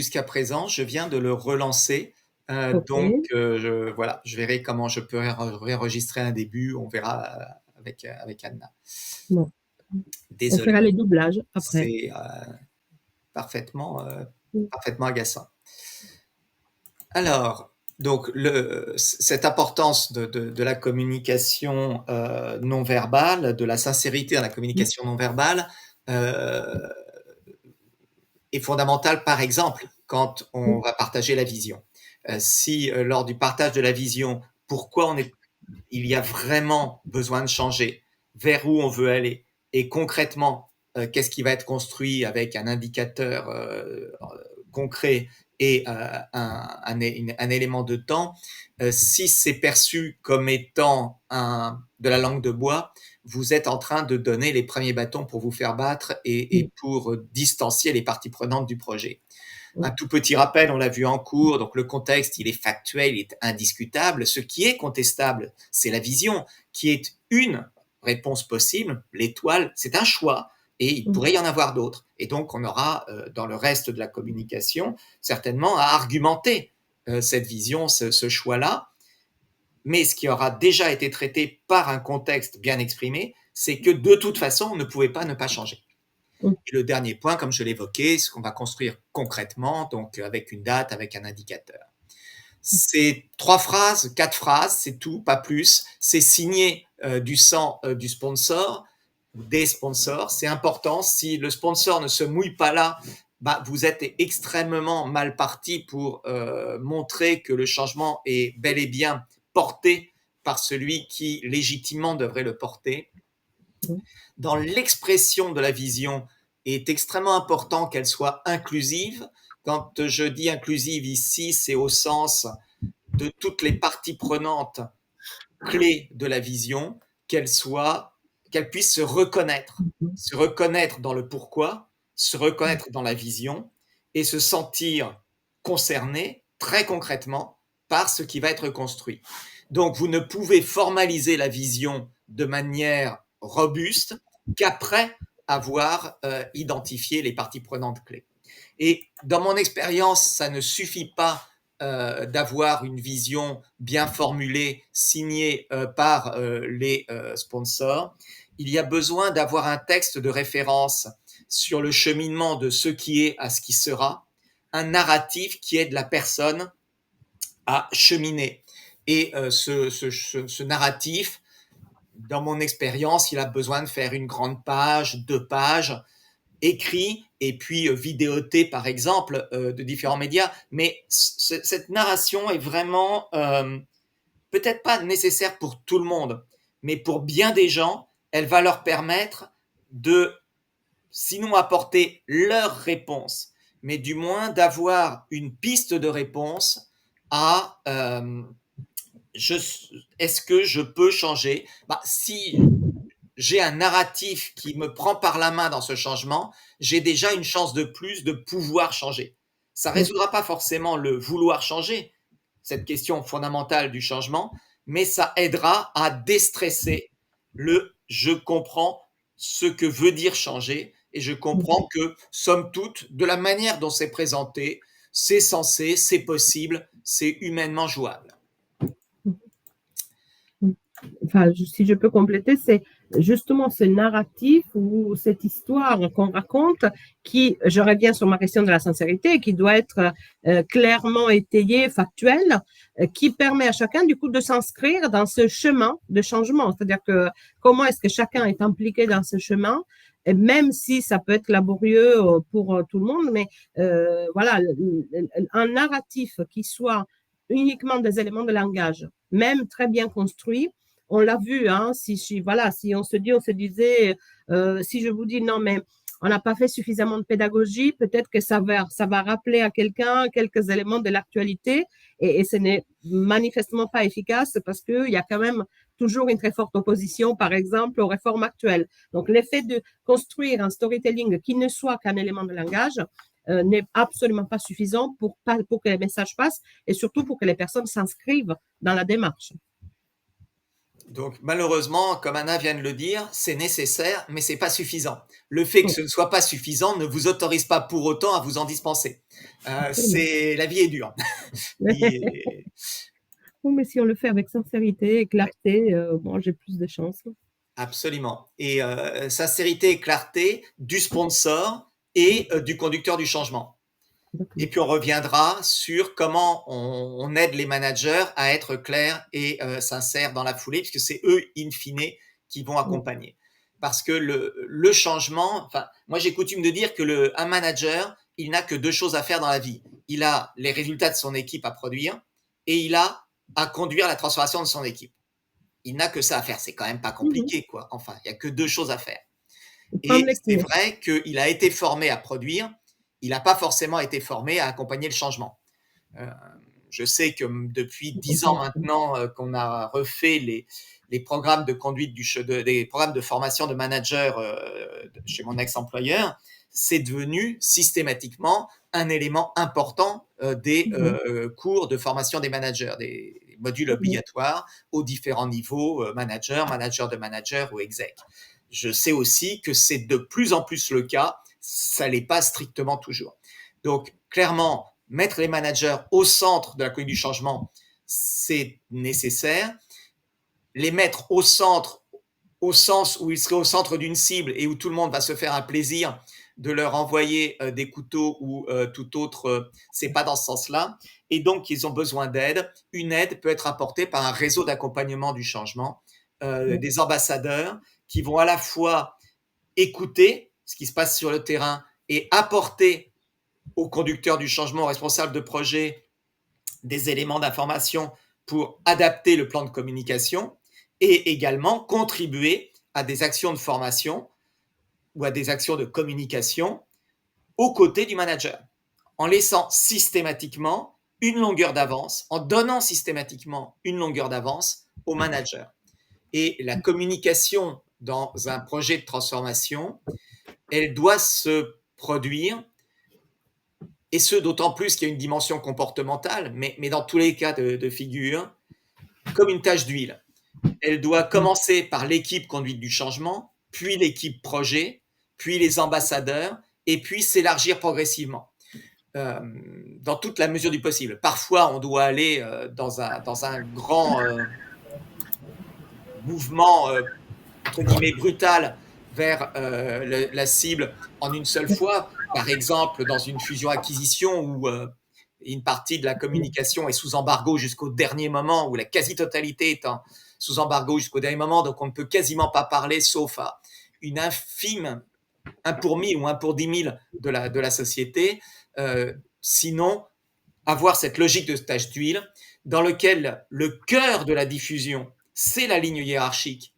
jusqu'à présent, je viens de le relancer, donc OK. voilà, je verrai comment je peux réenregistrer un début, on verra, avec Anna. Bon. On Désolé, fera les doublages après. c'est, parfaitement, Mmh. parfaitement agaçant. Alors, donc cette importance de la communication, non verbale, de la sincérité dans la Mmh. communication non verbale, heu, est fondamentale, par exemple, quand on Mmh. va partager la vision. Si, lors du partage de la vision, pourquoi il y a vraiment besoin de changer, vers où on veut aller et concrètement, qu'est-ce qui va être construit avec un indicateur, concret et un élément de temps, si c'est perçu comme étant de la langue de bois, vous êtes en train de donner les premiers bâtons pour vous faire battre Mmh. et pour distancier les parties prenantes du projet. Un Ouais. tout petit rappel, on l'a vu en cours, donc le contexte, il est factuel, il est indiscutable. Ce qui est contestable, c'est la vision, qui est une réponse possible. L'étoile, c'est un choix et il Mmh. pourrait y en avoir d'autres. Et donc, on aura, dans le reste de la communication, certainement à argumenter cette vision, ce choix-là. Mais ce qui aura déjà été traité par un contexte bien exprimé, c'est que de toute façon, on ne pouvait pas ne pas changer. Mmh. Et le dernier point, comme je l'évoquais, ce qu'on va construire concrètement, donc avec une date, avec un indicateur. C'est 3 phrases, 4 phrases, c'est tout, pas plus. C'est signé du sang du sponsor, des sponsors. C'est important. Si le sponsor ne se mouille pas là, bah, vous êtes extrêmement mal parti pour montrer que le changement est bel et bien porté par celui qui légitimement devrait le porter. Mmh. Dans l'expression de la vision, est extrêmement important qu'elle soit inclusive. Quand je dis inclusive ici, c'est au sens de toutes les parties prenantes clés de la vision, qu'elles puissent Mmh. se reconnaître dans le pourquoi, se reconnaître dans la vision et se sentir concernées très concrètement par ce qui va être construit. Donc, vous ne pouvez formaliser la vision de manière robuste qu'après avoir identifié les parties prenantes clés. Et dans mon expérience, ça ne suffit pas d'avoir une vision bien formulée, signée par les sponsors. Il y a besoin d'avoir un texte de référence sur le cheminement de ce qui est à ce qui sera, un narratif qui aide la personne à cheminer. Et ce narratif, dans mon expérience, il a besoin de faire une grande page, 2 pages, écrit et puis vidéoté par exemple de différents médias. Mais cette narration est vraiment peut-être pas nécessaire pour tout le monde, mais pour bien des gens, elle va leur permettre de, sinon apporter leur réponse, mais du moins d'avoir une piste de réponse à je, est-ce que je peux changer, bah, si j'ai un narratif qui me prend par la main dans ce changement, j'ai déjà une chance de plus de pouvoir changer. Ça ne Mmh. résoudra pas forcément le vouloir changer, cette question fondamentale du changement, mais ça aidera à déstresser le je comprends ce que veut dire changer et je Mmh. comprends que, somme toute, de la manière dont c'est présenté, c'est censé, c'est possible, c'est humainement jouable. Mmh. Mmh. Enfin, si je peux compléter, c'est justement ce narratif ou cette histoire qu'on raconte qui, je reviens sur ma question de la sincérité, qui doit être clairement étayée, factuelle, qui permet à chacun du coup de s'inscrire dans ce chemin de changement. C'est-à-dire que comment est-ce que chacun est impliqué dans ce chemin, et même si ça peut être laborieux pour tout le monde, mais voilà, un narratif qui soit uniquement des éléments de langage, même très bien construit. On l'a vu, hein, voilà, si on se disait, si je vous dis non, mais on n'a pas fait suffisamment de pédagogie, peut-être que ça va rappeler à quelqu'un quelques éléments de l'actualité et ce n'est manifestement pas efficace parce qu'il y a quand même toujours une très forte opposition, par exemple, aux réformes actuelles. Donc, l'effet de construire un storytelling qui ne soit qu'un élément de langage n'est absolument pas suffisant pour que les messages passent et surtout pour que les personnes s'inscrivent dans la démarche. Donc malheureusement, comme Anna vient de le dire, c'est nécessaire, mais c'est pas suffisant. Le fait que Oui, ce ne soit pas suffisant ne vous autorise pas pour autant à vous en dispenser. absolument. C'est la vie est dure. Et- Oui, mais si on le fait avec sincérité et ouais, clarté, bon, j'ai plus de chances. absolument. Et sincérité et clarté du sponsor Mmh, et du conducteur du changement. Et d'accord. puis on reviendra sur comment on aide les managers à être clairs et sincères dans la foulée, puisque c'est eux, in fine, qui vont Mmh, accompagner. Parce que le changement, enfin, moi j'ai coutume de dire que un manager, il n'a que deux choses à faire dans la vie. Il a les résultats de son équipe à produire et il a à conduire la transformation de son équipe. Il n'a que ça à faire. C'est quand même pas mmh. compliqué, quoi. Enfin, il n'y a que deux choses à faire. Prendre Et les c'est cours. vrai qu'il a été formé à produire, il n'a pas forcément été formé à accompagner le changement. Euh, je sais que depuis Je 10 ans comprends. Mmh. maintenant qu'on a refait les programmes de conduite des programmes de formation de managers chez mon ex-employeur, c'est devenu systématiquement un élément important des Mmh. cours de formation des managers, des modules Mmh. obligatoires aux différents niveaux, manager, manager de manager ou exec. Je sais aussi que c'est de plus en plus le cas, ça l'est pas strictement toujours. Donc clairement, mettre les managers au centre de la conduite du changement, c'est nécessaire. Les mettre au centre, au sens où ils seraient au centre d'une cible et où tout le monde va se faire un plaisir de leur envoyer des couteaux ou tout autre, c'est pas dans ce sens-là. Et donc, ils ont besoin d'aide. Une aide peut être apportée par un réseau d'accompagnement du changement, Ouais. des ambassadeurs qui vont à la fois écouter ce qui se passe sur le terrain et apporter aux conducteurs du changement, aux responsables de projet, des éléments d'information pour adapter le plan de communication et également contribuer à des actions de formation ou à des actions de communication aux côtés du manager, en laissant systématiquement une longueur d'avance, en donnant systématiquement une longueur d'avance au manager. Et la communication dans un projet de transformation, elle doit se produire, et ce d'autant plus qu'il y a une dimension comportementale, mais dans tous les cas de figure, comme une tache d'huile. Elle doit Mmh. commencer par l'équipe conduite du changement, puis l'équipe projet, puis les ambassadeurs, et puis s'élargir progressivement, dans toute la mesure du possible. Parfois, on doit aller dans un grand mouvement, entre guillemets, brutal vers la cible en une seule fois. Par exemple, dans une fusion-acquisition où une partie de la communication est sous embargo jusqu'au dernier moment, où la quasi-totalité est sous embargo jusqu'au dernier moment, donc on ne peut quasiment pas parler sauf à une infime, un pour 1000 ou un pour 10 000 de la société. Sinon, avoir cette logique de stage d'huile dans lequel le cœur de la diffusion, c'est la ligne hiérarchique,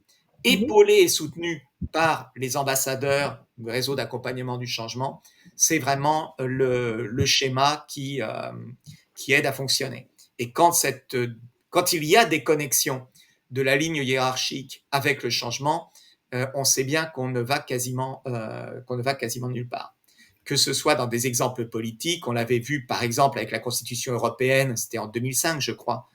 Mmh. épaulée et soutenue par les ambassadeurs, le réseau d'accompagnement du changement, c'est vraiment le schéma qui aide à fonctionner. Et quand il y a des connexions de la ligne hiérarchique avec le changement, on sait bien qu'on ne va quasiment nulle part, que ce soit dans des exemples politiques. On l'avait vu par exemple avec la Constitution européenne, c'était en 2005 je crois,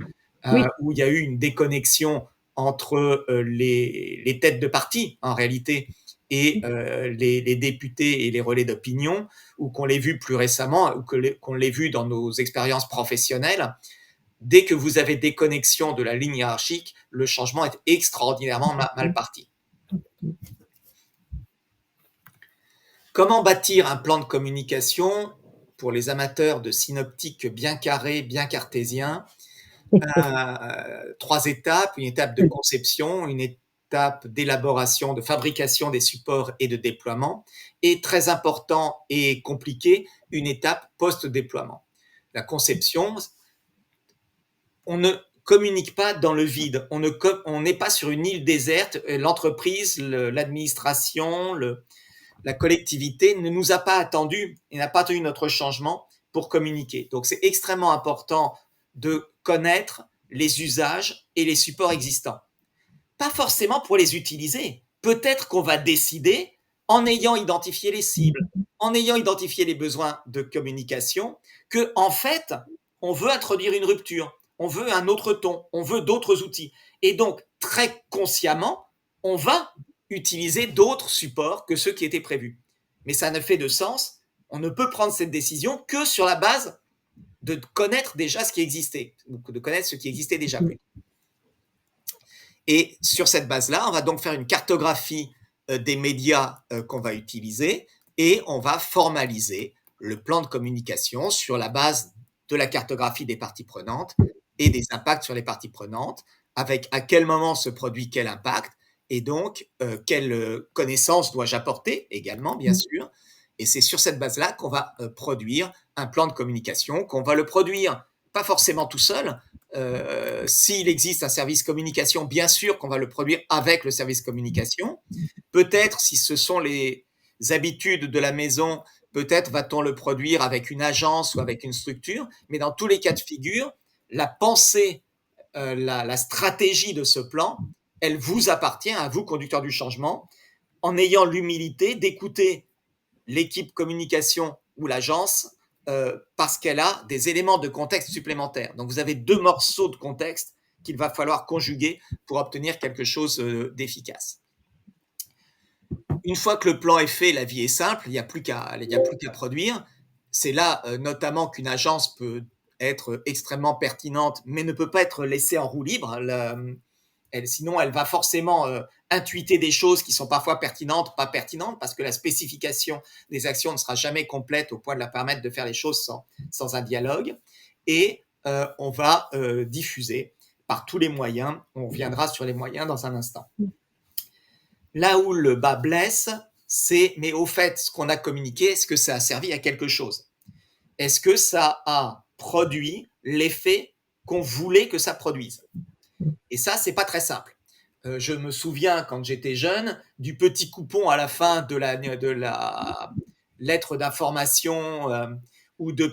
Oui. où il y a eu une déconnexion entre les têtes de parti en réalité et les députés et les relais d'opinion, ou qu'on l'ait vu plus récemment, ou qu'on l'ait vu dans nos expériences professionnelles. Dès que vous avez déconnexion de la ligne hiérarchique, le changement est extraordinairement mal parti. Comment bâtir un plan de communication pour les amateurs de synoptique bien carré, bien cartésien? Trois étapes, une étape de conception, une étape d'élaboration, de fabrication des supports et de déploiement, et très important et compliqué, une étape post-déploiement. La conception, on ne communique pas dans le vide, on n'est pas sur une île déserte, l'entreprise, l'administration, la collectivité ne nous a pas attendu et n'a pas attendu notre changement pour communiquer. Donc c'est extrêmement important de connaître les usages et les supports existants. Pas forcément pour les utiliser. Peut-être qu'on va décider, en ayant identifié les cibles, en ayant identifié les besoins de communication, que en fait, on veut introduire une rupture, on veut un autre ton, on veut d'autres outils. Et donc, très consciemment, on va utiliser d'autres supports que ceux qui étaient prévus. Mais ça ne fait de sens, on ne peut prendre cette décision que sur la base de connaître déjà ce qui existait, ou de connaître ce qui existait déjà plutôt. Et sur cette base-là, on va donc faire une cartographie des médias qu'on va utiliser et on va formaliser le plan de communication sur la base de la cartographie des parties prenantes et des impacts sur les parties prenantes, avec à quel moment se produit quel impact, et donc quelle connaissance dois-je apporter également, bien sûr. Et c'est sur cette base-là qu'on va produire un plan de communication, qu'on va le produire pas forcément tout seul. S'il existe un service communication, bien sûr qu'on va le produire avec le service communication. Peut-être, si ce sont les habitudes de la maison, peut-être va-t-on le produire avec une agence ou avec une structure, mais dans tous les cas de figure, la pensée, la stratégie de ce plan, elle vous appartient à vous, conducteurs du changement, en ayant l'humilité d'écouter l'équipe communication ou l'agence parce qu'elle a des éléments de contexte supplémentaires. Donc, vous avez 2 morceaux de contexte qu'il va falloir conjuguer pour obtenir quelque chose d'efficace. Une fois que le plan est fait, la vie est simple, il n'y a plus qu'à produire. C'est là notamment qu'une agence peut être extrêmement pertinente, mais ne peut pas être laissée en roue libre. Sinon, elle va forcément intuiter des choses qui sont parfois pertinentes, pas pertinentes, parce que la spécification des actions ne sera jamais complète au point de la permettre de faire les choses sans un dialogue. Et on va diffuser par tous les moyens. On reviendra sur les moyens dans un instant. Là où le bas blesse, c'est, mais au fait, ce qu'on a communiqué, est-ce que ça a servi à quelque chose? Est-ce que ça a produit l'effet qu'on voulait que ça produise? Et ça, c'est pas très simple. Je me souviens, quand j'étais jeune, du petit coupon à la fin de la lettre d'information ou de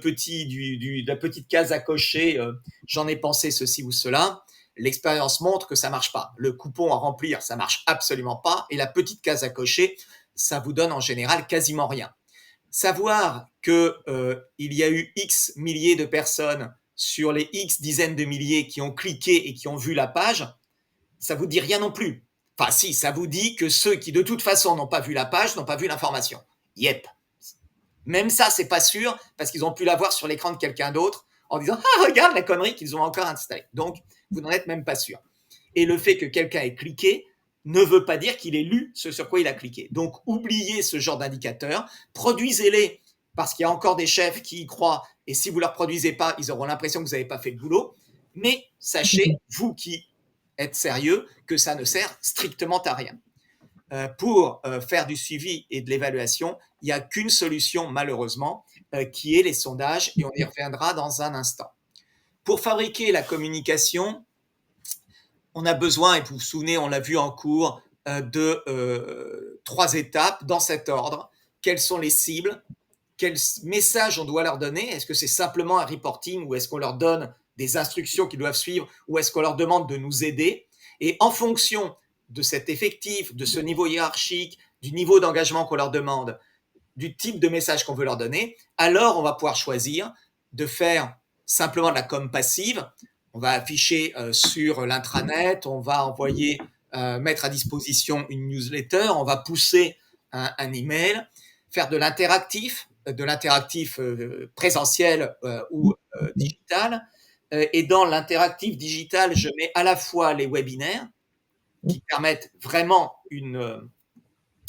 la petite case à cocher, j'en ai pensé ceci ou cela. L'expérience montre que ça marche pas. Le coupon à remplir, ça marche absolument pas. Et la petite case à cocher, ça vous donne en général quasiment rien. Savoir que il y a eu X milliers de personnes sur les X dizaines de milliers qui ont cliqué et qui ont vu la page, ça vous dit rien non plus. Enfin, si, ça vous dit que ceux qui de toute façon n'ont pas vu la page n'ont pas vu l'information. Yep. Même ça, c'est pas sûr parce qu'ils ont pu la voir sur l'écran de quelqu'un d'autre en disant ah regarde la connerie qu'ils ont encore installée. Donc vous n'en êtes même pas sûr. Et le fait que quelqu'un ait cliqué ne veut pas dire qu'il ait lu ce sur quoi il a cliqué. Donc oubliez ce genre d'indicateurs, produisez-les parce qu'il y a encore des chefs qui y croient et si vous ne leur produisez pas, ils auront l'impression que vous n'avez pas fait le boulot. Mais sachez, vous qui êtes sérieux, que ça ne sert strictement à rien. Pour faire du suivi et de l'évaluation, il n'y a qu'une solution malheureusement, qui est les sondages et on y reviendra dans un instant. Pour fabriquer la communication, on a besoin, et vous vous souvenez, on l'a vu en cours, de 3 étapes dans cet ordre. Quelles sont les cibles? Quel message on doit leur donner? Est-ce que c'est simplement un reporting ou est-ce qu'on leur donne des instructions qu'ils doivent suivre ou est-ce qu'on leur demande de nous aider? Et en fonction de cet effectif, de ce niveau hiérarchique, du niveau d'engagement qu'on leur demande, du type de message qu'on veut leur donner, alors on va pouvoir choisir de faire simplement de la com passive. On va afficher sur l'intranet, on va envoyer, mettre à disposition une newsletter, on va pousser un email, faire de l'interactif présentiel ou digital. Et dans l'interactif digital, je mets à la fois les webinaires qui permettent vraiment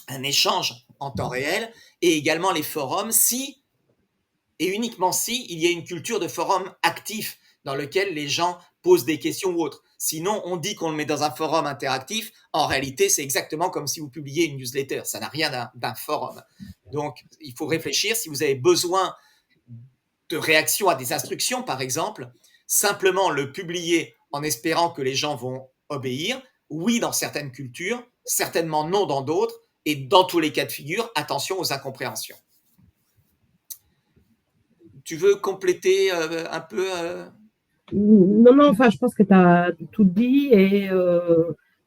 un échange en temps réel et également les forums si et uniquement si il y a une culture de forum actif dans lequel les gens posent des questions ou autres. Sinon, on dit qu'on le met dans un forum interactif. En réalité, c'est exactement comme si vous publiez une newsletter. Ça n'a rien d'un forum. Donc, il faut réfléchir. Si vous avez besoin de réaction à des instructions, par exemple, simplement le publier en espérant que les gens vont obéir. Oui, dans certaines cultures, certainement non dans d'autres. Et dans tous les cas de figure, attention aux incompréhensions. Tu veux compléter un peu Non, enfin, je pense que tu as tout dit et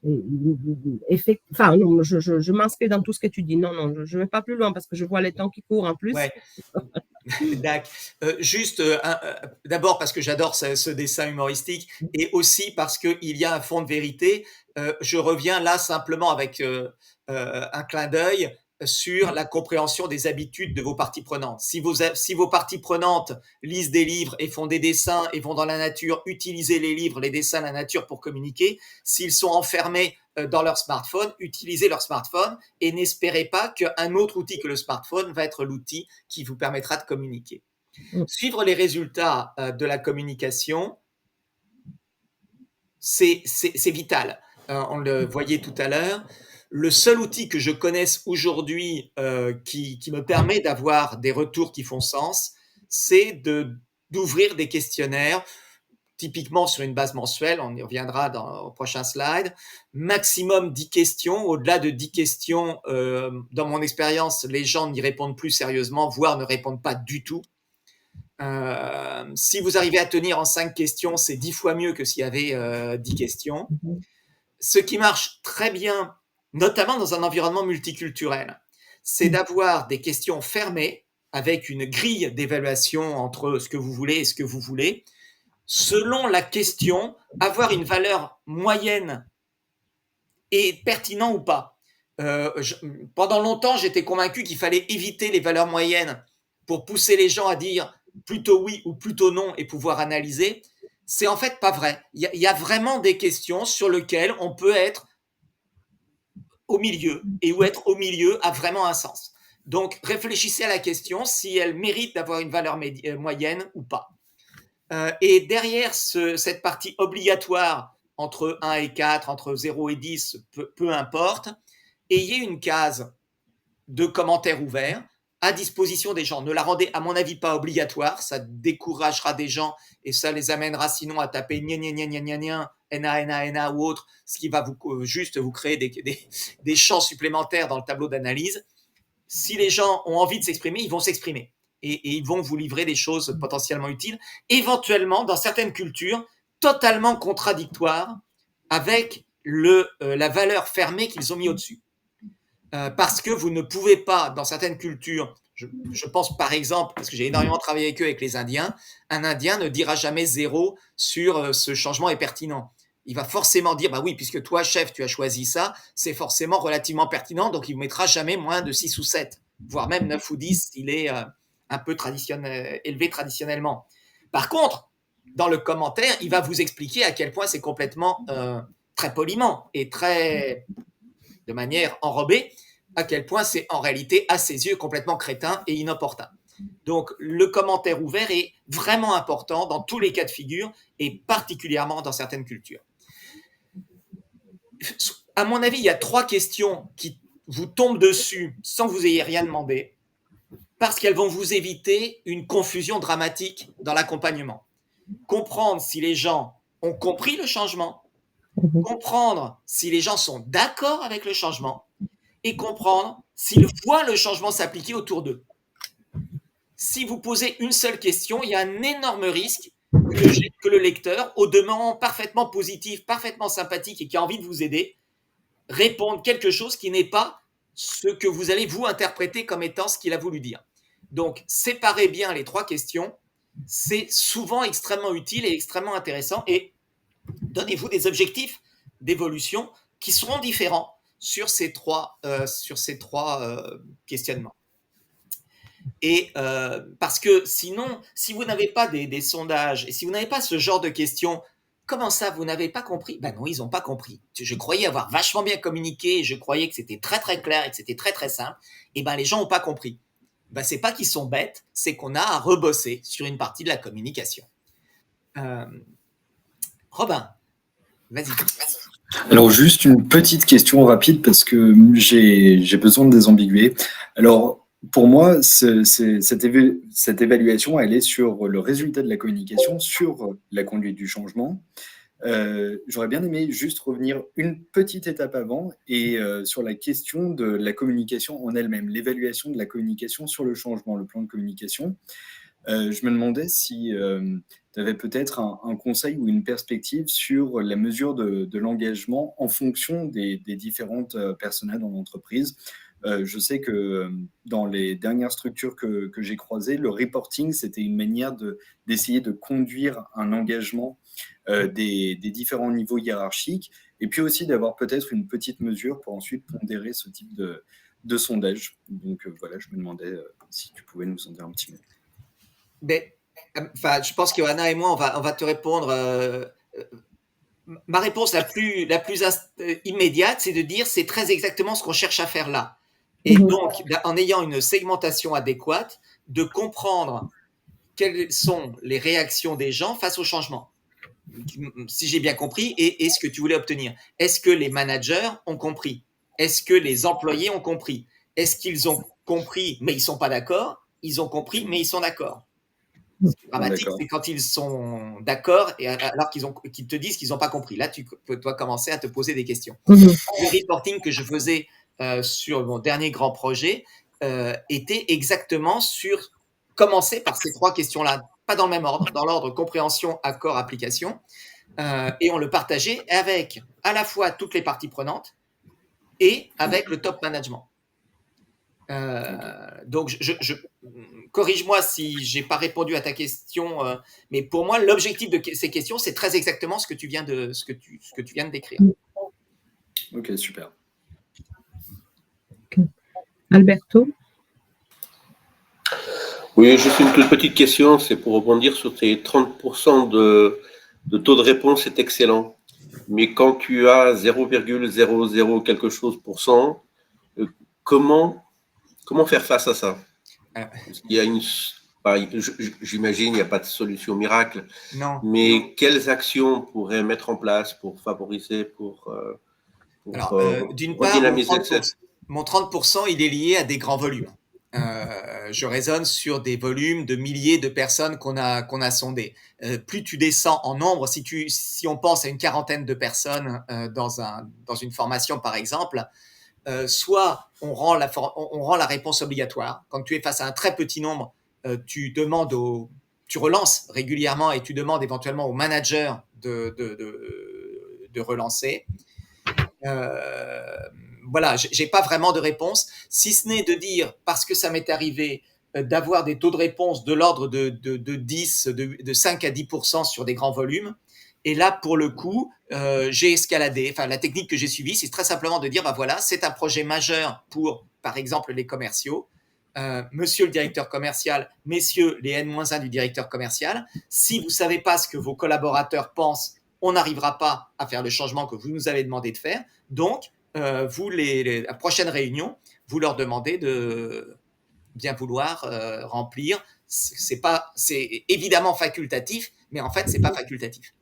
Enfin, non, je m'inscris dans tout ce que tu dis. Non, non, je ne vais pas plus loin parce que je vois les temps qui courent en plus. Ouais. D'accord. Juste, d'abord parce que j'adore ce dessin humoristique et aussi parce qu'il y a un fond de vérité. Je reviens là simplement avec un clin d'œil sur la compréhension des habitudes de vos parties prenantes. Si vos parties prenantes lisent des livres et font des dessins et vont dans la nature utiliser les livres, les dessins, la nature pour communiquer, s'ils sont enfermés dans leur smartphone, utilisez leur smartphone et n'espérez pas qu'un autre outil que le smartphone va être l'outil qui vous permettra de communiquer. Suivre les résultats de la communication, c'est vital. On le voyait tout à l'heure. Le seul outil que je connaisse aujourd'hui qui me permet d'avoir des retours qui font sens, c'est d'ouvrir des questionnaires, typiquement sur une base mensuelle, on y reviendra au prochain slide, maximum 10 questions. Au-delà de 10 questions, dans mon expérience, les gens n'y répondent plus sérieusement, voire ne répondent pas du tout. Si vous arrivez à tenir en 5 questions, c'est 10 fois mieux que s'il y avait 10 questions. Ce qui marche très bien, notamment dans un environnement multiculturel, c'est d'avoir des questions fermées avec une grille d'évaluation entre ce que vous voulez et ce que vous voulez. Selon la question, avoir une valeur moyenne est pertinent ou pas. Pendant longtemps, j'étais convaincu qu'il fallait éviter les valeurs moyennes pour pousser les gens à dire plutôt oui ou plutôt non et pouvoir analyser. C'est en fait pas vrai. Il y a vraiment des questions sur lesquelles on peut être au milieu et où être au milieu a vraiment un sens. Donc réfléchissez à la question si elle mérite d'avoir une valeur moyenne ou pas. Et derrière cette partie obligatoire entre 1 et 4, entre 0 et 10, peu importe, ayez une case de commentaires ouverts à disposition des gens. Ne la rendez, à mon avis, pas obligatoire, ça découragera des gens et ça les amènera sinon à taper gna gna gna gna gna gna, NA, NA, NA ou autre, ce qui va juste vous créer des champs supplémentaires dans le tableau d'analyse. Si les gens ont envie de s'exprimer, ils vont s'exprimer. Et ils vont vous livrer des choses potentiellement utiles, éventuellement, dans certaines cultures, totalement contradictoires avec la valeur fermée qu'ils ont mis au-dessus. Parce que vous ne pouvez pas, dans certaines cultures, je pense par exemple, parce que j'ai énormément travaillé avec eux, avec les Indiens, un Indien ne dira jamais 0 sur ce changement est pertinent. Il va forcément dire, bah oui, puisque toi, chef, tu as choisi ça, c'est forcément relativement pertinent, donc il ne mettra jamais moins de 6 ou 7, voire même 9 ou 10 s'il est un peu élevé traditionnellement. Par contre, dans le commentaire, il va vous expliquer à quel point c'est complètement très poliment et très de manière enrobée, à quel point c'est en réalité à ses yeux complètement crétin et inopportun. Donc le commentaire ouvert est vraiment important dans tous les cas de figure et particulièrement dans certaines cultures. À mon avis, il y a 3 questions qui vous tombent dessus sans que vous ayez rien demandé, parce qu'elles vont vous éviter une confusion dramatique dans l'accompagnement. Comprendre si les gens ont compris le changement, comprendre si les gens sont d'accord avec le changement et comprendre s'ils voient le changement s'appliquer autour d'eux. Si vous posez une seule question, il y a un énorme risque que le lecteur, au demeurant parfaitement positif, parfaitement sympathique et qui a envie de vous aider, réponde quelque chose qui n'est pas ce que vous allez vous interpréter comme étant ce qu'il a voulu dire. Donc, séparez bien les 3 questions. C'est souvent extrêmement utile et extrêmement intéressant. Et donnez-vous des objectifs d'évolution qui seront différents sur ces 3 questionnements. Et parce que sinon, si vous n'avez pas des sondages et si vous n'avez pas ce genre de questions, comment ça, vous n'avez pas compris? Ben non, ils n'ont pas compris. Je croyais avoir vachement bien communiqué, je croyais que c'était très très clair et que c'était très très simple. Et ben les gens n'ont pas compris. Ben c'est pas qu'ils sont bêtes, c'est qu'on a à rebosser sur une partie de la communication. Robin, vas-y. Alors juste une petite question rapide parce que j'ai besoin de désambiguer. Alors pour moi, cette évaluation, elle est sur le résultat de la communication, sur la conduite du changement. J'aurais bien aimé juste revenir une petite étape avant et sur la question de la communication en elle-même, l'évaluation de la communication sur le changement, le plan de communication. Je me demandais si tu avais peut-être un conseil ou une perspective sur la mesure de l'engagement en fonction des différentes personas dans l'entreprise. Je sais que dans les dernières structures que j'ai croisées, le reporting, c'était une manière d'essayer de conduire un engagement des différents niveaux hiérarchiques, et puis aussi d'avoir peut-être une petite mesure pour ensuite pondérer ce type de sondage. Donc voilà, je me demandais si tu pouvais nous en dire un petit mot. Mais, enfin, je pense qu'Johanna et moi, on va te répondre. Ma réponse immédiate, c'est de dire c'est très exactement ce qu'on cherche à faire là. Et donc, en ayant une segmentation adéquate, de comprendre quelles sont les réactions des gens face au changement. Si j'ai bien compris, et ce que tu voulais obtenir. Est-ce que les managers ont compris? Est-ce que les employés ont compris? Est-ce qu'ils ont compris, mais ils ne sont pas d'accord? Ils ont compris, mais ils sont d'accord. Ce qui est dramatique, c'est quand ils sont d'accord et alors qu'ils te disent qu'ils n'ont pas compris. Là, tu dois commencer à te poser des questions. Le reporting que je faisais sur mon dernier grand projet était exactement sur commencer par ces 3 questions-là, pas dans le même ordre, dans l'ordre compréhension, accord, application, et on le partageait avec à la fois toutes les parties prenantes et avec le top management. Donc, corrige-moi si j'ai pas répondu à ta question, mais pour moi, l'objectif de ces questions, c'est très exactement ce que tu viens de décrire. Ok, super. Okay. Alberto? Oui, juste une toute petite question, c'est pour rebondir sur tes 30% de taux de réponse, c'est excellent. Mais quand tu as 0,00 quelque chose pour cent, comment faire face à ça? Parce qu'il y a j'imagine, il n'y a pas de solution miracle. Non. Mais quelles actions pourraient mettre en place pour favoriser, pour d'une part, dynamiser mon 30%, il est lié à des grands volumes. Je raisonne sur des volumes de milliers de personnes qu'on a sondées. Plus tu descends en nombre, si on pense à une quarantaine de personnes dans une formation, par exemple, soit on rend la réponse obligatoire. Quand tu es face à un très petit nombre, tu relances régulièrement et tu demandes éventuellement au manager de relancer. Voilà, j'ai pas vraiment de réponse, si ce n'est de dire, parce que ça m'est arrivé d'avoir des taux de réponse de l'ordre de 5 à 10% sur des grands volumes. Et là, pour le coup, j'ai escaladé. Enfin, la technique que j'ai suivie, c'est très simplement de dire, bah voilà, c'est un projet majeur pour, par exemple, les commerciaux. Monsieur le directeur commercial, messieurs les N-1 du directeur commercial, si vous ne savez pas ce que vos collaborateurs pensent, on n'arrivera pas à faire le changement que vous nous avez demandé de faire. Donc, vous, la prochaine réunion, vous leur demandez de bien vouloir remplir. C'est évidemment facultatif, mais en fait, c'est pas facultatif.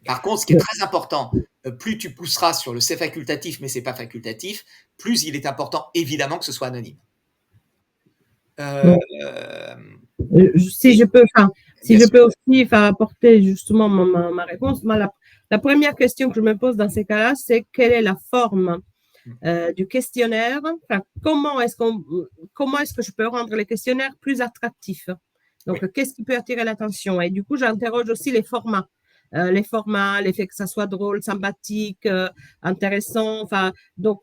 Par contre, ce qui est très important, plus tu pousseras sur le c'est facultatif, mais c'est pas facultatif, plus il est important, évidemment, que ce soit anonyme. Si je peux aussi apporter justement ma réponse, la première question que je me pose dans ces cas-là, c'est quelle est la forme du questionnaire? Enfin, comment est-ce que je peux rendre les questionnaires plus attractifs? Donc, qu'est-ce qui peut attirer l'attention? Et du coup, j'interroge aussi les formats. Les faits que ça soit drôle, sympathique, intéressant. Enfin, donc,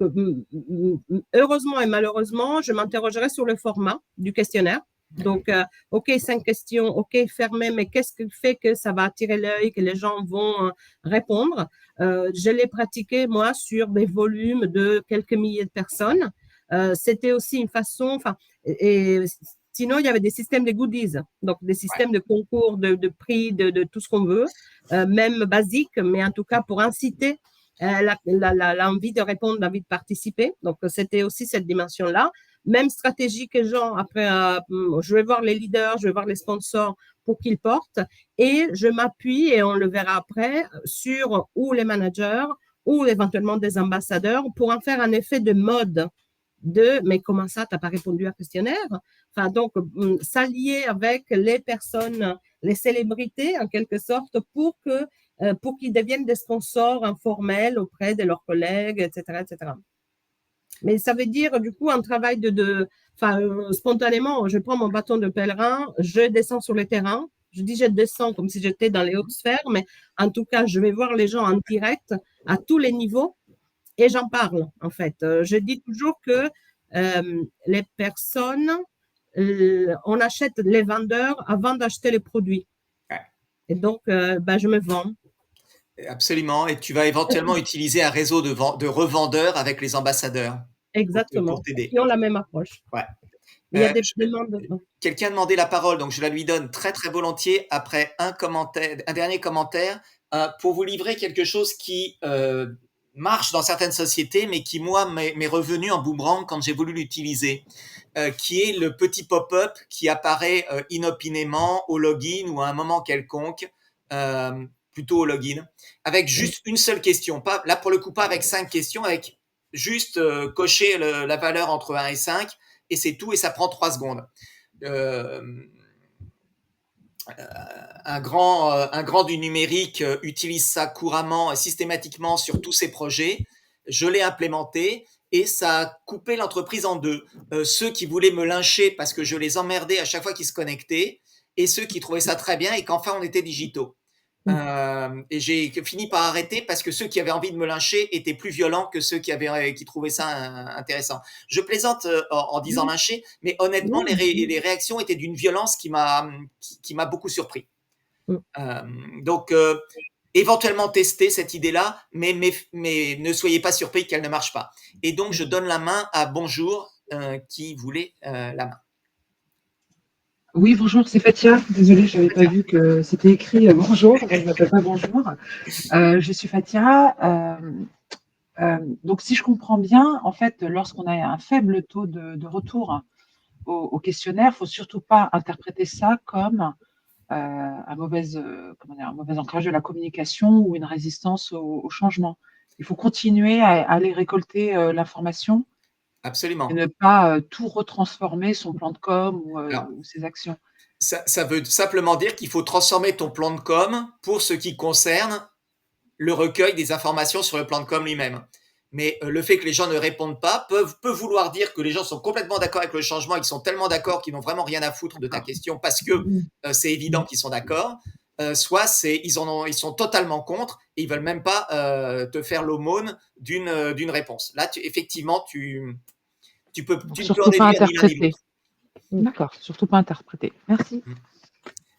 heureusement et malheureusement, je m'interrogerai sur le format du questionnaire. Donc, OK, 5 questions, OK, fermé, mais qu'est-ce qui fait que ça va attirer l'œil, que les gens vont répondre? Je l'ai pratiqué, moi, sur des volumes de quelques milliers de personnes. C'était aussi une façon, sinon, il y avait des systèmes de goodies, donc des systèmes de concours, de prix, de tout ce qu'on veut, même basique, mais en tout cas pour inciter l'envie de répondre, l'envie de participer. Donc, c'était aussi cette dimension-là. Même stratégie que genre, après, je vais voir les leaders, je vais voir les sponsors pour qu'ils portent et je m'appuie, et on le verra après, sur ou les managers ou éventuellement des ambassadeurs pour en faire un effet de mode mais comment ça, tu n'as pas répondu à un questionnaire? Enfin, donc, s'allier avec les personnes, les célébrités, en quelque sorte, pour qu'ils deviennent des sponsors informels auprès de leurs collègues, etc., etc. Mais ça veut dire, du coup, un travail spontanément, je prends mon bâton de pèlerin, je descends sur le terrain. Je dis je descends comme si j'étais dans les hautes sphères, mais en tout cas, je vais voir les gens en direct à tous les niveaux et j'en parle, en fait. Je dis toujours que les personnes, on achète les vendeurs avant d'acheter les produits. Ouais. Et donc, je me vends. Absolument. Et tu vas éventuellement utiliser un réseau de revendeurs avec les ambassadeurs Exactement. pour t'aider. Qui ont la même approche. Ouais. Il y a des demandes. Quelqu'un a demandé la parole, donc je la lui donne très très volontiers après un dernier commentaire, pour vous livrer quelque chose qui marche dans certaines sociétés, mais qui moi m'est revenu en boomerang quand j'ai voulu l'utiliser, qui est le petit pop-up qui apparaît inopinément au login ou à un moment quelconque, plutôt au login, avec juste une seule question. Pas, là pour le coup, pas avec 5 questions, avec juste cocher la valeur entre 1 et 5, et c'est tout, et ça prend 3 secondes. Un grand du numérique utilise ça couramment, systématiquement sur tous ses projets. Je l'ai implémenté et ça a coupé l'entreprise en deux. Ceux qui voulaient me lyncher parce que je les emmerdais à chaque fois qu'ils se connectaient, et ceux qui trouvaient ça très bien et qu'enfin on était digitaux. Et j'ai fini par arrêter parce que ceux qui avaient envie de me lyncher étaient plus violents que ceux qui trouvaient ça intéressant. Je plaisante en disant lyncher, mais honnêtement, les réactions étaient d'une violence qui m'a beaucoup surpris. Donc, éventuellement tester cette idée-là, mais ne soyez pas surpris qu'elle ne marche pas. Et donc, je donne la main à Bonjour qui voulait la main. Oui, bonjour, c'est Fatia. Désolée, je n'avais pas vu que c'était écrit bonjour. Je ne m'appelle pas Bonjour. Je suis Fatia. Donc, si je comprends bien, en fait, lorsqu'on a un faible taux de retour au questionnaire, il ne faut surtout pas interpréter ça comme un mauvais ancrage de la communication ou une résistance au changement. Il faut continuer à aller récolter l'information. Absolument. Et ne pas tout retransformer son plan de com ou ses actions. Ça veut simplement dire qu'il faut transformer ton plan de com pour ce qui concerne le recueil des informations sur le plan de com lui-même. Mais le fait que les gens ne répondent pas peut vouloir dire que les gens sont complètement d'accord avec le changement et qu'ils sont tellement d'accord qu'ils n'ont vraiment rien à foutre de ta question parce que c'est évident qu'ils sont d'accord. Soit ils sont totalement contre et ils veulent même pas te faire l'aumône d'une réponse. Là, effectivement, tu peux en déduire ni l'un ni l'autre. D'accord, surtout pas interpréter. Merci.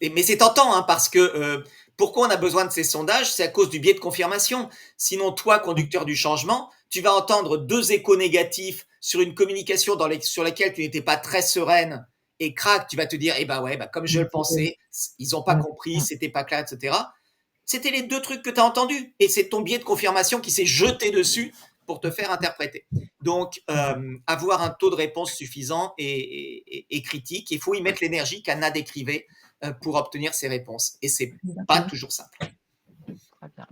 Mais c'est tentant, parce que pourquoi on a besoin de ces sondages? C'est à cause du biais de confirmation. Sinon, toi, conducteur du changement, tu vas entendre 2 échos négatifs sur une communication sur laquelle tu n'étais pas très sereine, et crac, tu vas te dire, comme je le pensais, ils n'ont pas compris, c'était pas clair, etc. C'était les 2 trucs que tu as entendus, et c'est ton biais de confirmation qui s'est jeté dessus pour te faire interpréter. Donc, avoir un taux de réponse suffisant et critique, il faut y mettre l'énergie qu'Anna décrivait pour obtenir ces réponses. Et c'est pas toujours simple. Très bien.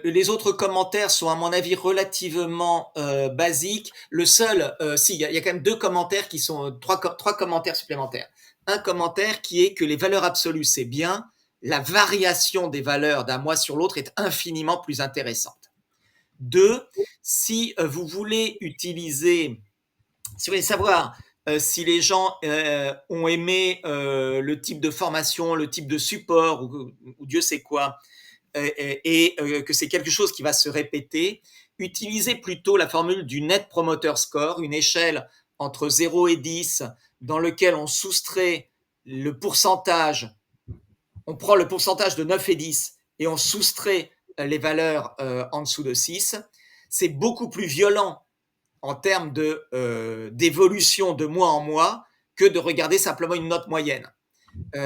Les autres commentaires sont, à mon avis, relativement basiques. Le seul, il y a quand même 2 commentaires qui sont 3 commentaires supplémentaires. Un commentaire qui est que les valeurs absolues, c'est bien. La variation des valeurs d'un mois sur l'autre est infiniment plus intéressante. 2, si vous voulez savoir si les gens ont aimé le type de formation, le type de support ou Dieu sait quoi, et que c'est quelque chose qui va se répéter, utilisez plutôt la formule du Net Promoter Score, une échelle entre 0 et 10 dans lequel on soustrait le pourcentage, on prend le pourcentage de 9 et 10 et on soustrait les valeurs en dessous de 6. C'est beaucoup plus violent en termes d'évolution de mois en mois que de regarder simplement une note moyenne.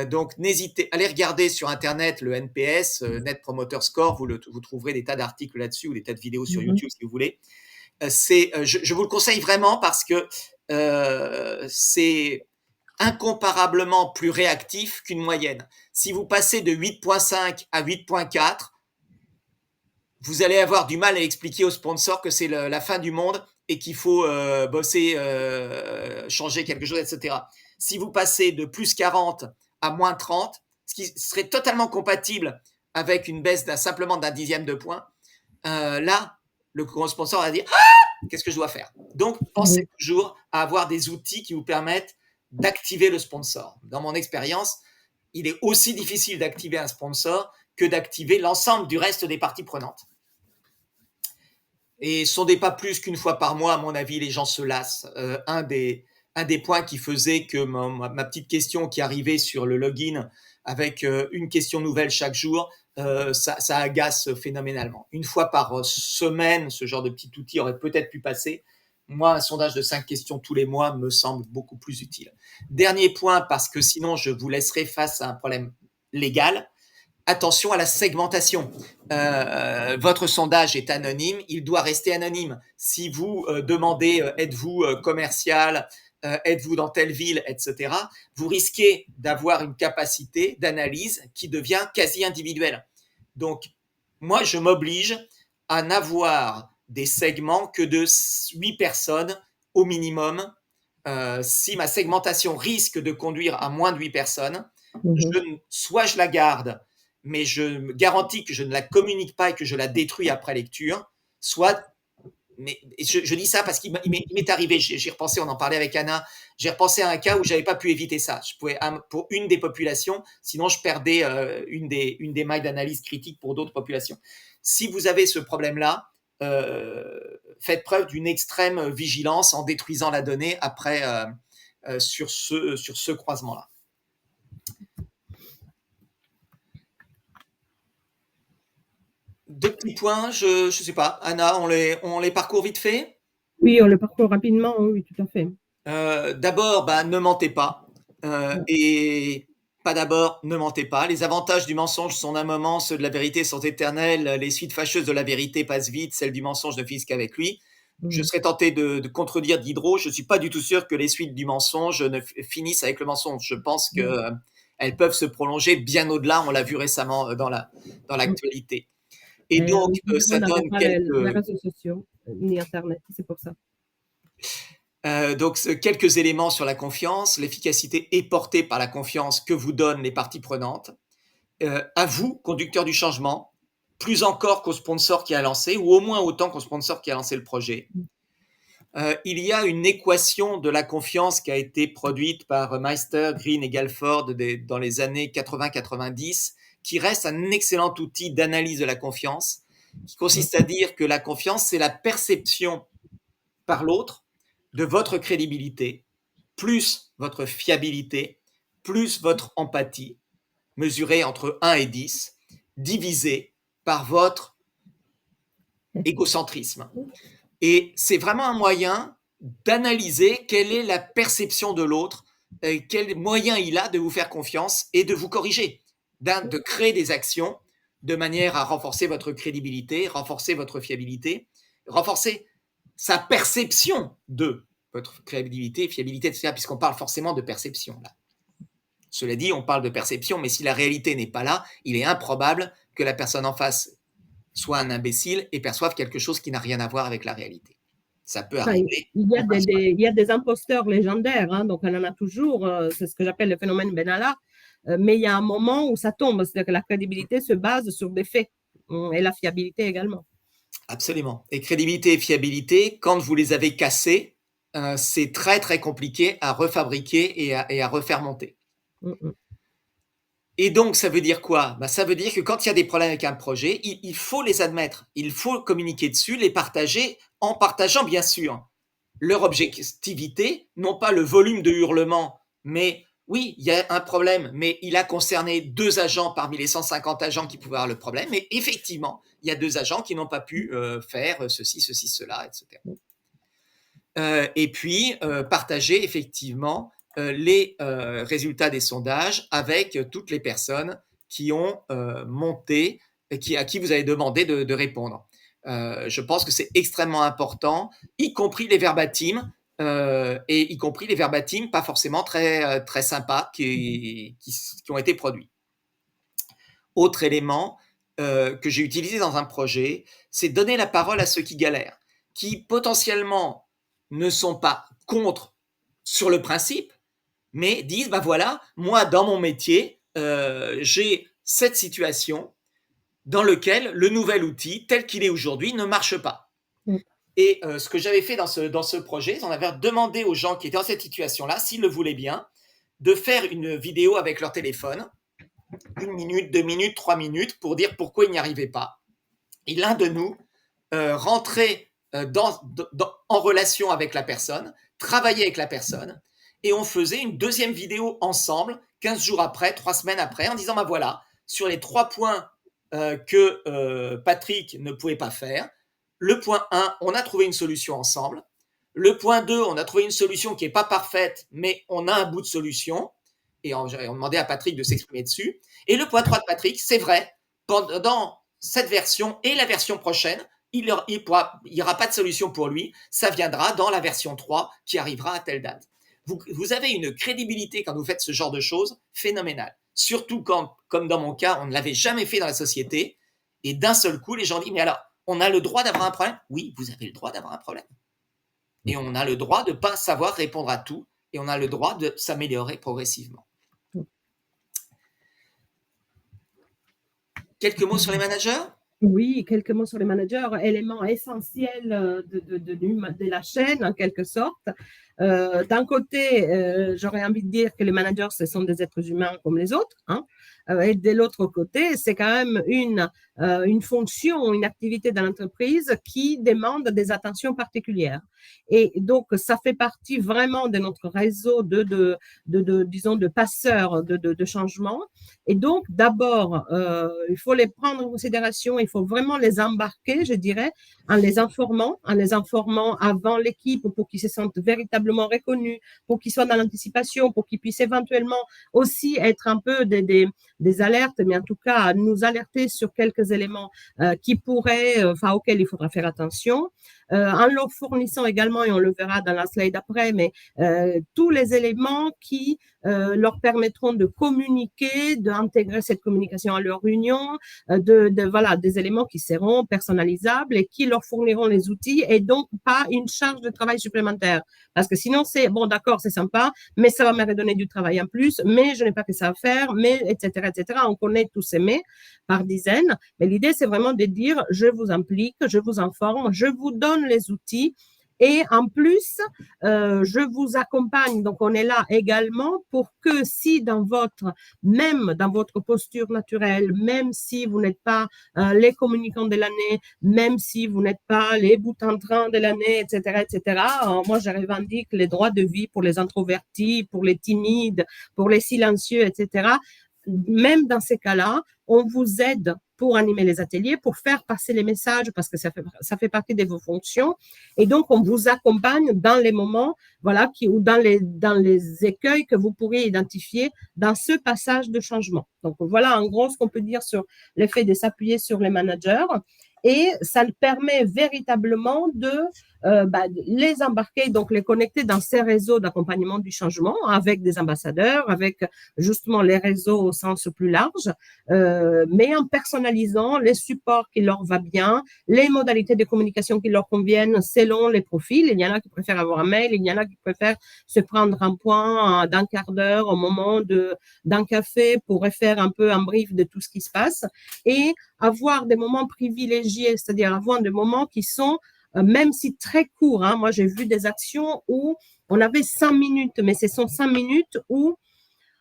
Donc, allez regarder sur Internet le NPS, Net Promoter Score, vous trouverez des tas d'articles là-dessus ou des tas de vidéos sur YouTube si vous voulez. Je vous le conseille vraiment parce que c'est incomparablement plus réactif qu'une moyenne. Si vous passez de 8.5 à 8.4, vous allez avoir du mal à expliquer aux sponsors que c'est la fin du monde et qu'il faut bosser, changer quelque chose, etc. Si vous passez de plus 40 à moins 30, ce qui serait totalement compatible avec une baisse simplement d'un 10e de point, là, le sponsor va dire « Ah, qu'est-ce que je dois faire? Donc, pensez toujours à avoir des outils qui vous permettent d'activer le sponsor. Dans mon expérience, il est aussi difficile d'activer un sponsor que d'activer l'ensemble du reste des parties prenantes. Et ce n'est pas plus qu'une fois par mois, à mon avis, les gens se lassent. Un des points qui faisait que ma petite question qui arrivait sur le login avec une question nouvelle chaque jour, ça agace phénoménalement. Une fois par semaine, ce genre de petit outil aurait peut-être pu passer. Moi, un sondage de 5 questions tous les mois me semble beaucoup plus utile. Dernier point, parce que sinon je vous laisserai face à un problème légal. Attention à la segmentation. Votre sondage est anonyme, il doit rester anonyme. Si vous demandez êtes-vous commercial, êtes-vous dans telle ville, etc., vous risquez d'avoir une capacité d'analyse qui devient quasi individuelle. Donc, moi, je m'oblige à n'avoir des segments que de 8 personnes au minimum. Si ma segmentation risque de conduire à moins de 8 personnes, soit je la garde, mais je me garantis que je ne la communique pas et que je la détruis après lecture, soit, mais je dis ça parce qu'il m'est arrivé, j'ai repensé, on en parlait avec Anna, j'ai repensé à un cas où j'avais pas pu éviter ça. Je pouvais, pour une des populations, sinon je perdais une des mailles d'analyse critique pour d'autres populations. Si vous avez ce problème-là, faites preuve d'une extrême vigilance en détruisant la donnée après sur ce croisement-là. Deux petits points, je ne sais pas. Anna, on les parcourt vite fait? Oui, on le parcourt rapidement, oui, tout à fait. D'abord, ne mentez pas. Et pas d'abord, ne mentez pas. Les avantages du mensonge sont d'un moment, ceux de la vérité sont éternels. Les suites fâcheuses de la vérité passent vite, celles du mensonge ne finissent qu'avec lui. Je serais tenté de contredire Diderot. Je ne suis pas du tout sûr que les suites du mensonge ne finissent avec le mensonge. Je pense qu'elles peuvent se prolonger bien au-delà. On l'a vu récemment dans l'actualité. Et donc, ça donne les réseaux sociaux, ni Internet, c'est pour ça. Donc, quelques éléments sur la confiance. L'efficacité est portée par la confiance que vous donnent les parties prenantes. À vous, conducteur du changement, plus encore qu'au sponsor qui a lancé, ou au moins autant qu'au sponsor qui a lancé le projet. Il y a une équation de la confiance qui a été produite par Meister, Green et Galford dans les années 80-90, qui reste un excellent outil d'analyse de la confiance, qui consiste à dire que la confiance, c'est la perception par l'autre de votre crédibilité, plus votre fiabilité, plus votre empathie, mesurée entre 1 et 10, divisée par votre égocentrisme. Et c'est vraiment un moyen d'analyser quelle est la perception de l'autre, quel moyen il a de vous faire confiance et de vous corriger, de créer des actions de manière à renforcer votre crédibilité, renforcer votre fiabilité, renforcer sa perception de votre crédibilité, fiabilité, etc., puisqu'on parle forcément de perception là. Cela dit, on parle de perception, mais si la réalité n'est pas là, il est improbable que la personne en face soit un imbécile et perçoive quelque chose qui n'a rien à voir avec la réalité. Ça peut arriver. Il y a des imposteurs légendaires, hein, donc on en a toujours, c'est ce que j'appelle le phénomène Benalla, mais il y a un moment où ça tombe, c'est-à-dire que la crédibilité se base sur des faits, et la fiabilité également. Absolument. Et crédibilité et fiabilité, quand vous les avez cassés, c'est très très compliqué à refabriquer et à refaire monter. Et donc, ça veut dire quoi? Ça veut dire que quand il y a des problèmes avec un projet, il faut les admettre, il faut communiquer dessus, les partager, en partageant bien sûr leur objectivité, non pas le volume de hurlements, mais oui, il y a un problème, mais il a concerné 2 agents parmi les 150 agents qui pouvaient avoir le problème, mais effectivement, il y a 2 agents qui n'ont pas pu faire ceci, cela, etc. Et puis, partager effectivement les résultats des sondages avec toutes les personnes qui ont monté, et à qui vous avez demandé de répondre. Je pense que c'est extrêmement important, y compris les verbatims, et y compris les verbatims pas forcément très, très sympas qui ont été produits. Autre élément que j'ai utilisé dans un projet, c'est donner la parole à ceux qui galèrent, qui potentiellement ne sont pas contre sur le principe, mais disent, voilà, moi, dans mon métier, j'ai cette situation dans laquelle le nouvel outil, tel qu'il est aujourd'hui, ne marche pas. Et ce que j'avais fait dans ce projet, on avait demandé aux gens qui étaient dans cette situation-là, s'ils le voulaient bien, de faire une vidéo avec leur téléphone, 1 minute, 2 minutes, 3 minutes, pour dire pourquoi ils n'y arrivaient pas. Et l'un de nous rentrait en relation avec la personne, travaillait avec la personne, et on faisait une deuxième vidéo ensemble, 15 jours après, 3 semaines après, en disant, voilà, sur les 3 points que Patrick ne pouvait pas faire, le point 1, on a trouvé une solution ensemble. Le point 2, on a trouvé une solution qui n'est pas parfaite, mais on a un bout de solution. Et on demandait à Patrick de s'exprimer dessus. Et le point 3 de Patrick, c'est vrai, dans cette version et la version prochaine, il n'y aura pas de solution pour lui. Ça viendra dans la version 3 qui arrivera à telle date. Vous avez une crédibilité quand vous faites ce genre de choses phénoménale. Surtout quand, comme dans mon cas, on ne l'avait jamais fait dans la société. Et d'un seul coup, les gens disent, mais alors, on a le droit d'avoir un problème? Oui, vous avez le droit d'avoir un problème. Et on a le droit de ne pas savoir répondre à tout. Et on a le droit de s'améliorer progressivement. Quelques mots sur les managers? Oui, quelques mots sur les managers, élément essentiel de la chaîne en quelque sorte. D'un côté, j'aurais envie de dire que les managers, ce sont des êtres humains comme les autres, hein. Et de l'autre côté, c'est quand même une fonction, une activité dans l'entreprise qui demande des attentions particulières. Et donc, ça fait partie vraiment de notre réseau disons, de passeurs de changement. Et donc, d'abord, il faut les prendre en considération, il faut vraiment les embarquer, je dirais, en les informant avant l'équipe pour qu'ils se sentent véritablement reconnus, pour qu'ils soient dans l'anticipation, pour qu'ils puissent éventuellement aussi être un peu des alertes, mais en tout cas nous alerter sur quelques éléments qui pourraient, auxquels il faudra faire attention, en leur fournissant également, et on le verra dans la slide après, mais tous les éléments qui leur permettront de communiquer, d'intégrer cette communication à leur réunion, voilà, des éléments qui seront personnalisables et qui leur fourniront les outils et donc pas une charge de travail supplémentaire. Parce que sinon, c'est bon, d'accord, c'est sympa, mais ça va me redonner du travail en plus, mais je n'ai pas que ça à faire, mais etc., etc. On connaît tous ces mais par dizaines. Mais l'idée, c'est vraiment de dire, je vous implique, je vous informe, je vous donne les outils. Et en plus, je vous accompagne. Donc, on est là également pour que si même dans votre posture naturelle, même si vous n'êtes pas les communicants de l'année, même si vous n'êtes pas les bouts en train de l'année, etc., etc. Moi, je revendique les droits de vie pour les introvertis, pour les timides, pour les silencieux, etc. Même dans ces cas-là, on vous aide pour animer les ateliers, pour faire passer les messages, parce que ça fait partie de vos fonctions. Et donc, on vous accompagne dans les moments, voilà, ou dans les écueils que vous pourriez identifier dans ce passage de changement. Donc, voilà en gros ce qu'on peut dire sur l'effet de s'appuyer sur les managers. Et ça permet véritablement de les embarquer, donc les connecter dans ces réseaux d'accompagnement du changement avec des ambassadeurs, avec justement les réseaux au sens plus large, mais en personnalisant les supports qui leur va bien, les modalités de communication qui leur conviennent selon les profils. Il y en a qui préfèrent avoir un mail, il y en a qui préfèrent se prendre un point d'un quart d'heure au moment d'un café pour refaire un peu un brief de tout ce qui se passe et avoir des moments privilégiés, c'est-à-dire avoir des moments qui sont même si très courts, hein. Moi, j'ai vu des actions où on avait 5 minutes, mais ce sont 5 minutes où,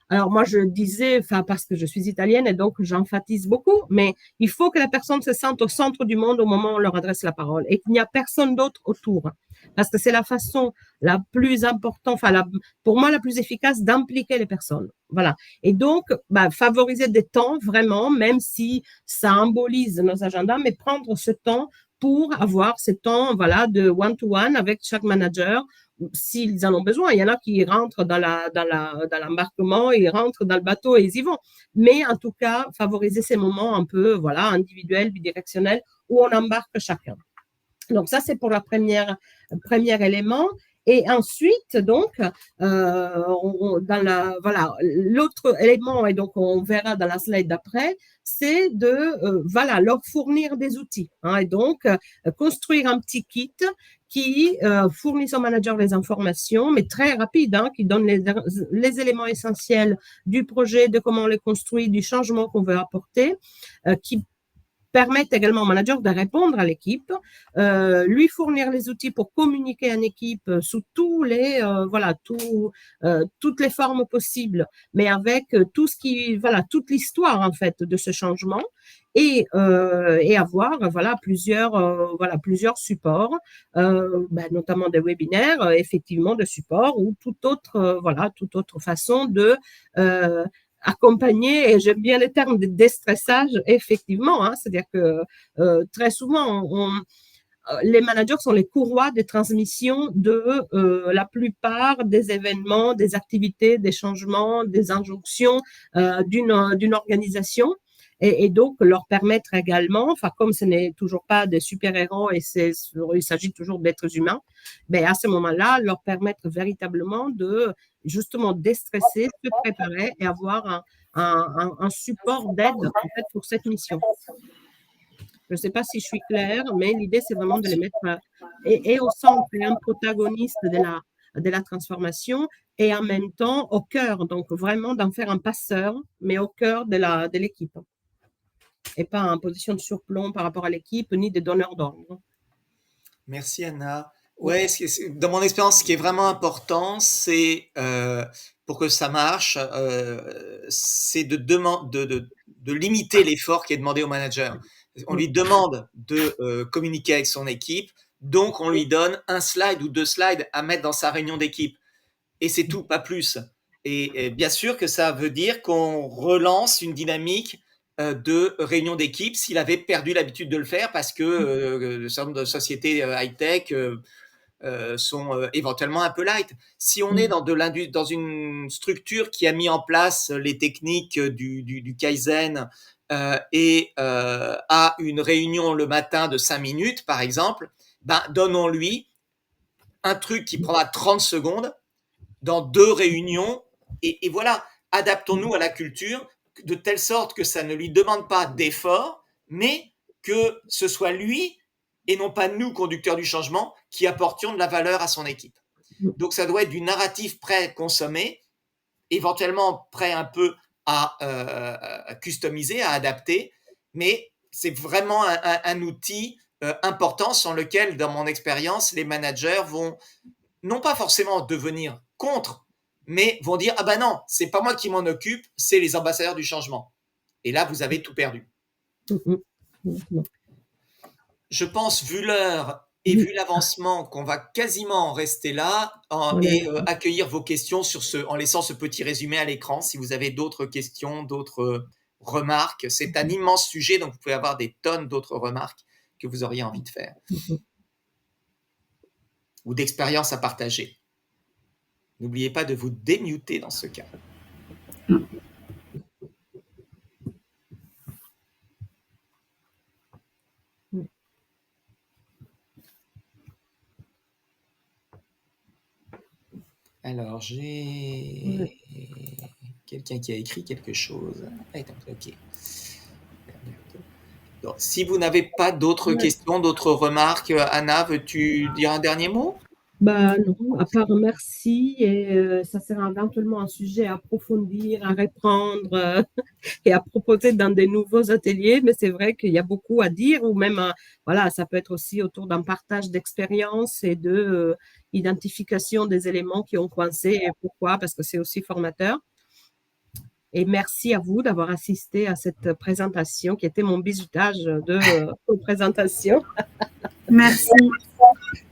alors moi, je disais, parce que je suis italienne et donc j'emphatise beaucoup, mais il faut que la personne se sente au centre du monde au moment où on leur adresse la parole et qu'il n'y a personne d'autre autour. Parce que c'est la façon la plus importante, pour moi, la plus efficace d'impliquer les personnes. Voilà. Et donc, favoriser des temps, vraiment, même si ça embolise nos agendas, mais prendre ce temps pour avoir ce temps, voilà, de one-to-one avec chaque manager, s'ils en ont besoin. Il y en a qui rentrent dans l'embarquement, ils rentrent dans le bateau et ils y vont. Mais en tout cas, favoriser ces moments un peu, voilà, individuels, bidirectionnels, où on embarque chacun. Donc ça, c'est pour le premier élément. Et ensuite, donc, l'autre élément, et donc on verra dans la slide d'après, c'est de leur fournir des outils, hein, et donc construire un petit kit qui fournit au manager les informations, mais très rapide, hein, qui donne les éléments essentiels du projet, de comment on les construit, du changement qu'on veut apporter, qui permettre également au manager de répondre à l'équipe, lui fournir les outils pour communiquer en équipe sous tous les, toutes les formes possibles, mais avec tout ce qui, voilà, toute l'histoire en fait de ce changement. Et avoir plusieurs supports, notamment des webinaires, effectivement de support ou toute autre façon de accompagner, et j'aime bien le terme de déstressage, effectivement, hein, c'est-à-dire que très souvent, les managers sont les courroies de transmission de la plupart des événements, des activités, des changements, des injonctions d'une organisation. Et donc, leur permettre également, enfin, comme ce n'est toujours pas des super-héros et il s'agit toujours d'êtres humains, ben, à ce moment-là, leur permettre véritablement de justement déstresser, se préparer et avoir un support d'aide en fait, pour cette mission. Je ne sais pas si je suis claire, mais l'idée, c'est vraiment de les mettre et au centre et un protagoniste de la transformation et en même temps au cœur, donc vraiment d'en faire un passeur, mais au cœur de l'équipe. Et pas en position de surplomb par rapport à l'équipe, ni de donneur d'ordre. Merci Anna. Ouais, dans mon expérience, ce qui est vraiment important, c'est pour que ça marche, c'est de limiter l'effort qui est demandé au manager. On lui demande de communiquer avec son équipe, donc on lui donne un slide ou 2 slides à mettre dans sa réunion d'équipe. Et c'est tout, pas plus. Et bien sûr que ça veut dire qu'on relance une dynamique de réunion d'équipe s'il avait perdu l'habitude de le faire parce que certain nombre de sociétés high-tech sont éventuellement un peu light. Si on est dans une structure qui a mis en place les techniques du Kaizen et a une réunion le matin de 5 minutes, par exemple, ben, donnons-lui un truc qui prendra 30 secondes dans 2 réunions et voilà, adaptons-nous à la culture de telle sorte que ça ne lui demande pas d'effort, mais que ce soit lui et non pas nous, conducteurs du changement, qui apportions de la valeur à son équipe. Donc ça doit être du narratif pré-consommé, éventuellement prêt un peu à customiser, à adapter, mais c'est vraiment un outil important sans lequel, dans mon expérience, les managers vont non pas forcément devenir contre, mais vont dire « Ah ben non, c'est pas moi qui m'en occupe, c'est les ambassadeurs du changement. » Et là, vous avez tout perdu. Je pense, vu l'heure et vu l'avancement, qu'on va quasiment rester là et accueillir vos questions en laissant ce petit résumé à l'écran. Si vous avez d'autres questions, d'autres remarques, c'est un immense sujet, donc vous pouvez avoir des tonnes d'autres remarques que vous auriez envie de faire ou d'expériences à partager. N'oubliez pas de vous démuter dans ce cas. Alors, j'ai quelqu'un qui a écrit quelque chose. Ok. Donc, si vous n'avez pas d'autres questions, d'autres remarques, Anna, veux-tu dire un dernier mot? Bah non, à part merci, et ça sera éventuellement un sujet à approfondir, à reprendre et à proposer dans des nouveaux ateliers, mais c'est vrai qu'il y a beaucoup à dire, ou même, voilà, ça peut être aussi autour d'un partage d'expériences et de identification des éléments qui ont coincé et pourquoi, parce que c'est aussi formateur. Et merci à vous d'avoir assisté à cette présentation qui était mon bizutage de présentation. Merci.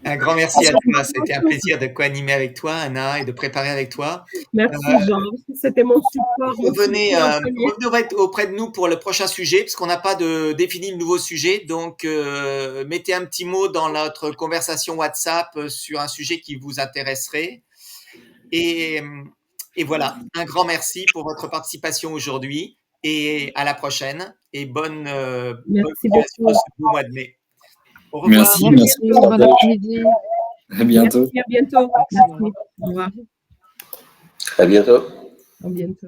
Un grand merci à toi. C'était un plaisir de co-animer avec toi, Anna, et de préparer avec toi. Merci, Jean. C'était mon support. Revenez auprès de nous pour le prochain sujet, parce qu'on n'a pas défini le nouveau sujet. Donc, mettez un petit mot dans notre conversation WhatsApp sur un sujet qui vous intéresserait. Et voilà, un grand merci pour votre participation aujourd'hui et à la prochaine. Et bonne continuation de ce beau mois de mai. Au revoir. Merci. Bon après-midi. À bientôt. Merci, à bientôt. Merci. Au revoir. À bientôt. À bientôt.